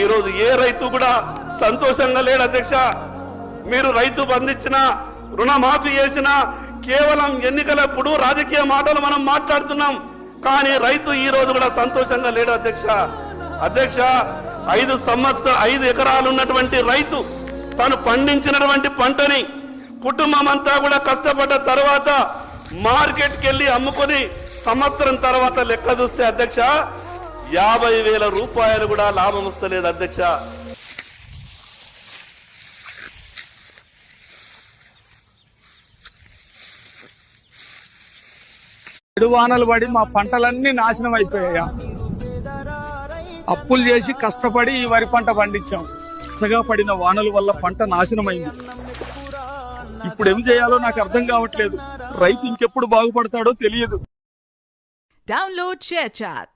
ఈ రోజు ఏ రైతు కూడా సంతోషంగా లేడు అధ్యక్ష. మీరు రైతు బంధించిన రుణమాఫీ చేసిన కేవలం ఎన్నికలప్పుడు రాజకీయ మాటలు మనం మాట్లాడుతున్నాం, కానీ రైతు ఈ రోజు కూడా సంతోషంగా లేడు అధ్యక్ష. అధ్యక్ష 5 ఎకరాలు ఉన్నటువంటి రైతు తను పండించినటువంటి పంటని కుటుంబం అంతా కూడా కష్టపడ్డ తర్వాత మార్కెట్కి వెళ్ళి అమ్ముకొని సంవత్సరం తర్వాత లెక్క చూస్తే అధ్యక్ష 50,000 రూపాయలు కూడా లాభం వస్తలేదు అధ్యక్ష. వానలు పడి మా పంటలన్నీ నాశనం అయిపోయా. అప్పులు చేసి కష్టపడి ఈ వరి పంట పండించాం. సగా పడిన వానల వల్ల పంట నాశనమైంది. ఇప్పుడు ఏం చేయాలో నాకు అర్థం కావట్లేదు. రైతు ఇంకెప్పుడు బాగుపడతాడో తెలియదు. Download ShareChat.